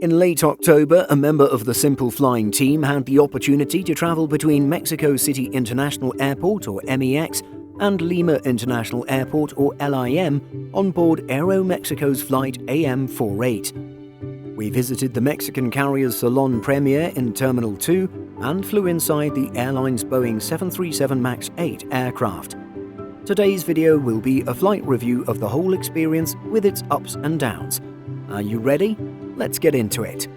In late October, a member of the Simple Flying team had the opportunity to travel between Mexico City International Airport, or MEX, and Lima International Airport, or LIM, on board Aeromexico's flight AM48. We visited the Mexican carrier's Salon Premiere in Terminal 2 and flew inside the airline's Boeing 737 MAX 8 aircraft. Today's video will be a flight review of the whole experience with its ups and downs. Are you ready? Let's get into it.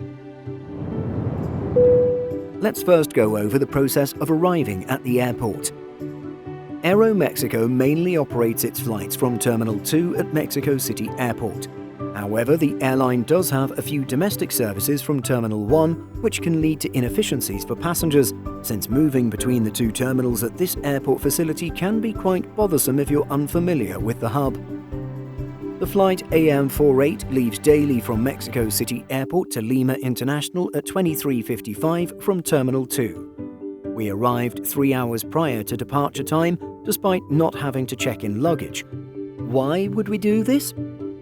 Let's first go over the process of arriving at the airport. Aeromexico mainly operates its flights from Terminal 2 at Mexico City Airport. However, the airline does have a few domestic services from Terminal 1, which can lead to inefficiencies for passengers, since moving between the two terminals at this airport facility can be quite bothersome if you're unfamiliar with the hub. The flight AM48 leaves daily from Mexico City Airport to Lima International at 23:55 from Terminal 2. We arrived 3 hours prior to departure time, despite not having to check in luggage. Why would we do this?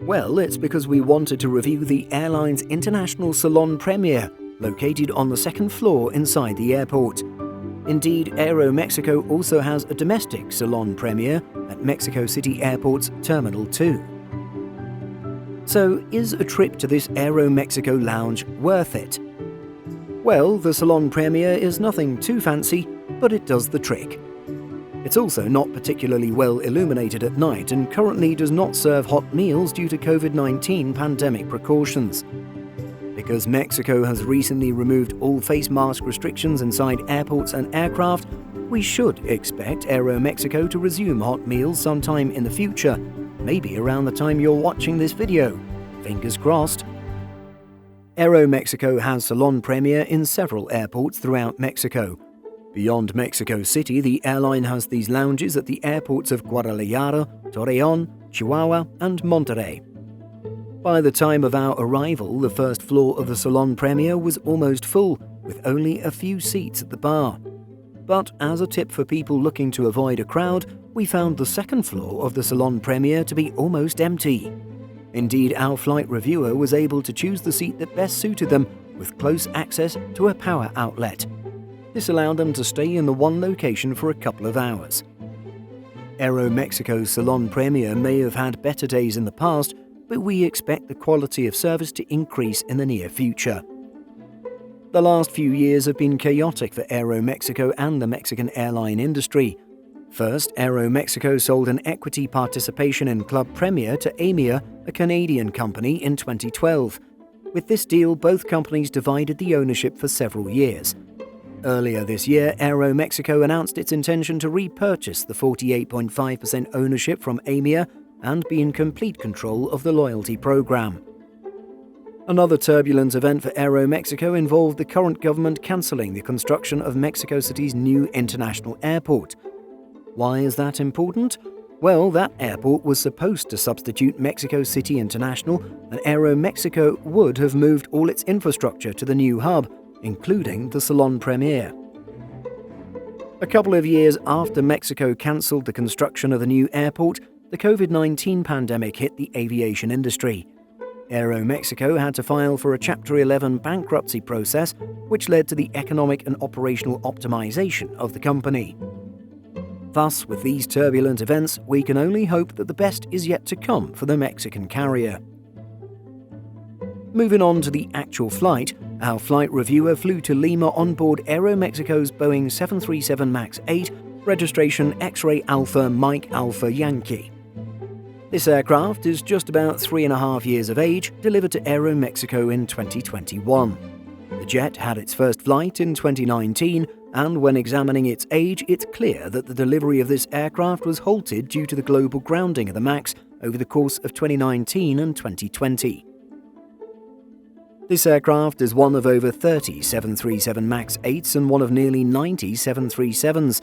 Well, it's because we wanted to review the airline's international Salon Premiere, located on the second floor inside the airport. Indeed, Aeromexico also has a domestic Salon Premiere at Mexico City Airport's Terminal 2. So, is a trip to this Aeromexico lounge worth it? Well, the Salon Premiere is nothing too fancy, but it does the trick. It's also not particularly well illuminated at night and currently does not serve hot meals due to COVID-19 pandemic precautions. Because Mexico has recently removed all face mask restrictions inside airports and aircraft, we should expect Aeromexico to resume hot meals sometime in the future, maybe around the time you're watching this video. Fingers crossed. Aeromexico has Salon Premiere in several airports throughout Mexico. Beyond Mexico City, the airline has these lounges at the airports of Guadalajara, Torreón, Chihuahua, and Monterrey. By the time of our arrival, the first floor of the Salon Premiere was almost full, with only a few seats at the bar. But as a tip for people looking to avoid a crowd, we found the second floor of the Salon Premiere to be almost empty. Indeed, our flight reviewer was able to choose the seat that best suited them, with close access to a power outlet. This allowed them to stay in the one location for a couple of hours. Aeromexico's Salon Premiere may have had better days in the past, but we expect the quality of service to increase in the near future. The last few years have been chaotic for Aeromexico and the Mexican airline industry. First, Aeromexico sold an equity participation in Club Premier to Aimia, a Canadian company, in 2012. With this deal, both companies divided the ownership for several years. Earlier this year, Aeromexico announced its intention to repurchase the 48.5% ownership from Aimia and be in complete control of the loyalty program. Another turbulent event for Aeromexico involved the current government cancelling the construction of Mexico City's new international airport. Why is that important? Well, that airport was supposed to substitute Mexico City International, and Aeromexico would have moved all its infrastructure to the new hub, including the Salon Premiere. A couple of years after Mexico cancelled the construction of the new airport, the COVID-19 pandemic hit the aviation industry. Aeromexico had to file for a Chapter 11 bankruptcy process, which led to the economic and operational optimization of the company. Thus, with these turbulent events, we can only hope that the best is yet to come for the Mexican carrier. Moving on to the actual flight, our flight reviewer flew to Lima on board Aeromexico's Boeing 737 MAX 8, registration X-Ray Alpha Mike Alpha Yankee. This aircraft is just about 3.5 years of age, delivered to Aeromexico in 2021. The jet had its first flight in 2019, and when examining its age, it's clear that the delivery of this aircraft was halted due to the global grounding of the MAX over the course of 2019 and 2020. This aircraft is one of over 30 737 MAX 8s and one of nearly 90 737s.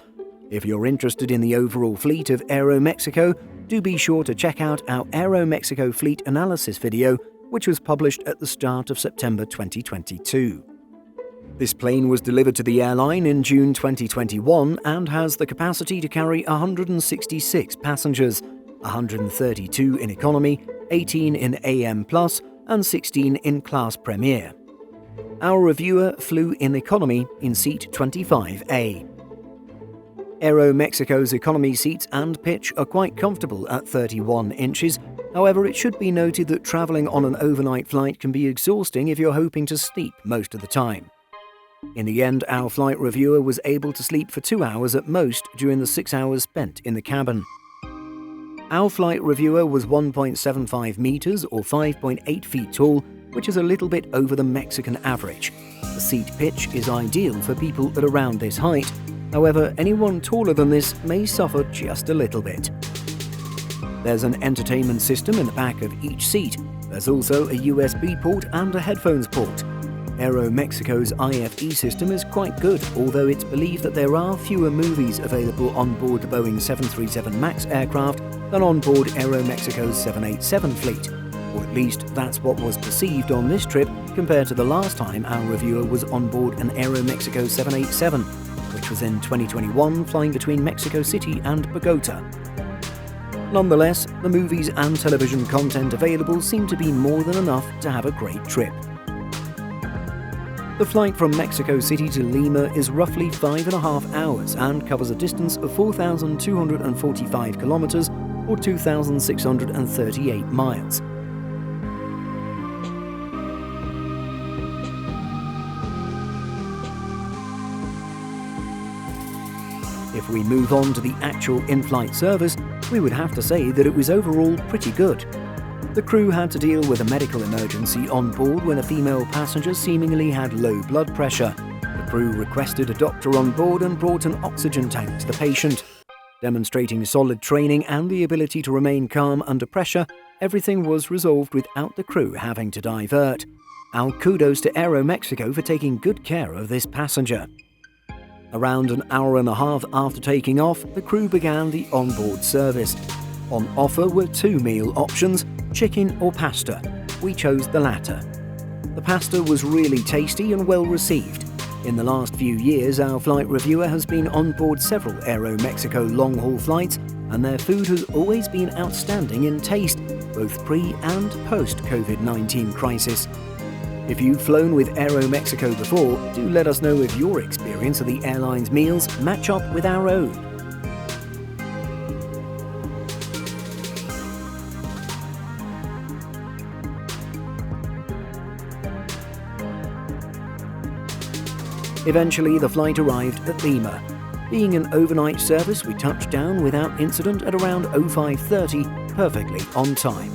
If you're interested in the overall fleet of Aeromexico, do be sure to check out our Aeromexico fleet analysis video, which was published at the start of September 2022. This plane was delivered to the airline in June 2021 and has the capacity to carry 166 passengers, 132 in economy, 18 in AM Plus, and 16 in Class Premiere. Our reviewer flew in economy in seat 25A. Aeromexico's economy seats and pitch are quite comfortable at 31 inches. However, it should be noted that travelling on an overnight flight can be exhausting if you're hoping to sleep most of the time. In the end, our flight reviewer was able to sleep for 2 hours at most during the 6 hours spent in the cabin. Our flight reviewer was 1.75 meters or 5.8 feet tall, which is a little bit over the Mexican average. The seat pitch is ideal for people at around this height. However, anyone taller than this may suffer just a little bit. There's an entertainment system in the back of each seat. There's also a USB port and a headphones port. Aeromexico's IFE system is quite good, although it's believed that there are fewer movies available on board the Boeing 737 MAX aircraft than on board Aeromexico's 787 fleet. Or at least that's what was perceived on this trip compared to the last time our reviewer was on board an Aeromexico 787, which was in 2021 flying between Mexico City and Bogota. Nonetheless, the movies and television content available seem to be more than enough to have a great trip. The flight from Mexico City to Lima is roughly 5.5 hours and covers a distance of 4,245 kilometers or 2,638 miles. If we move on to the actual in-flight service, we would have to say that it was overall pretty good. The crew had to deal with a medical emergency on board when a female passenger seemingly had low blood pressure. The crew requested a doctor on board and brought an oxygen tank to the patient. Demonstrating solid training and the ability to remain calm under pressure, everything was resolved without the crew having to divert. Our kudos to Aeromexico for taking good care of this passenger. Around an hour and a half after taking off, the crew began the onboard service. On offer were 2 meal options, chicken or pasta. We chose the latter. The pasta was really tasty and well received. In the last few years, our flight reviewer has been on board several Aeromexico long-haul flights, and their food has always been outstanding in taste, both pre- and post-COVID-19 crisis. If you've flown with Aeromexico before, do let us know if your experience of the airline's meals match up with our own. Eventually, the flight arrived at Lima. Being an overnight service, we touched down without incident at around 05:30, perfectly on time.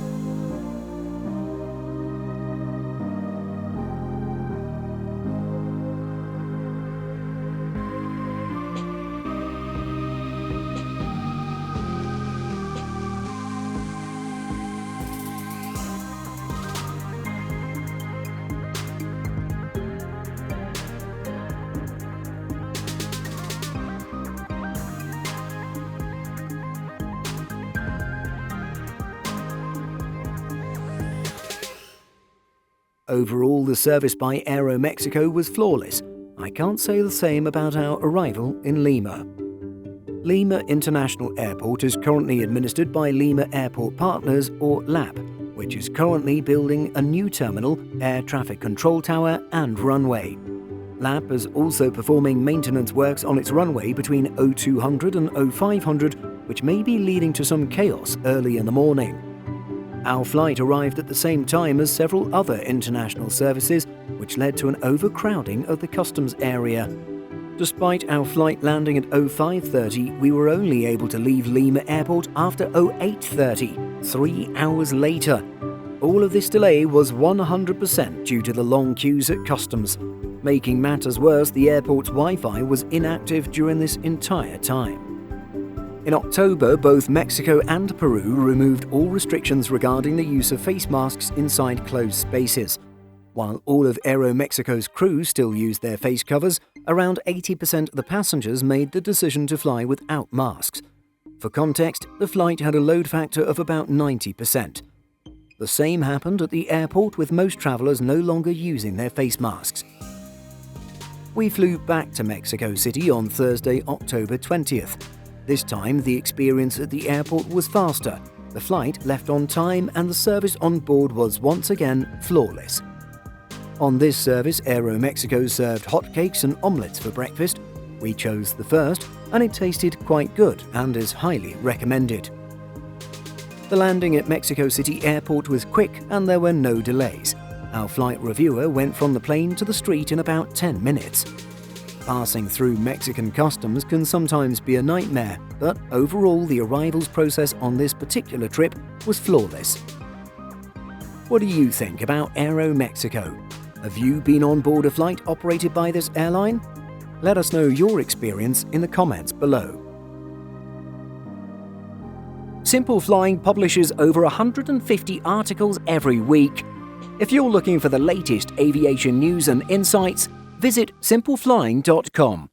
Overall, the service by Aeromexico was flawless. I can't say the same about our arrival in Lima. Lima International Airport is currently administered by Lima Airport Partners, or LAP, which is currently building a new terminal, air traffic control tower and runway. LAP is also performing maintenance works on its runway between 0200 and 0500, which may be leading to some chaos early in the morning. Our flight arrived at the same time as several other international services, which led to an overcrowding of the customs area. Despite our flight landing at 05:30, we were only able to leave Lima Airport after 08:30, 3 hours later. All of this delay was 100% due to the long queues at customs. Making matters worse, the airport's Wi-Fi was inactive during this entire time. In October, both Mexico and Peru removed all restrictions regarding the use of face masks inside closed spaces. While all of Aeromexico's crew still used their face covers, around 80% of the passengers made the decision to fly without masks. For context, the flight had a load factor of about 90%. The same happened at the airport, with most travelers no longer using their face masks. We flew back to Mexico City on Thursday, October 20th. This time, the experience at the airport was faster. The flight left on time and the service on board was once again flawless. On this service, Aeromexico served hotcakes and omelettes for breakfast. We chose the first, and it tasted quite good and is highly recommended. The landing at Mexico City Airport was quick and there were no delays. Our flight reviewer went from the plane to the street in about 10 minutes. Passing through Mexican customs can sometimes be a nightmare, but overall the arrivals process on this particular trip was flawless. What do you think about Aeromexico? Have you been on board a flight operated by this airline? Let us know your experience in the comments below. Simple Flying publishes over 150 articles every week. If you're looking for the latest aviation news and insights, visit simpleflying.com.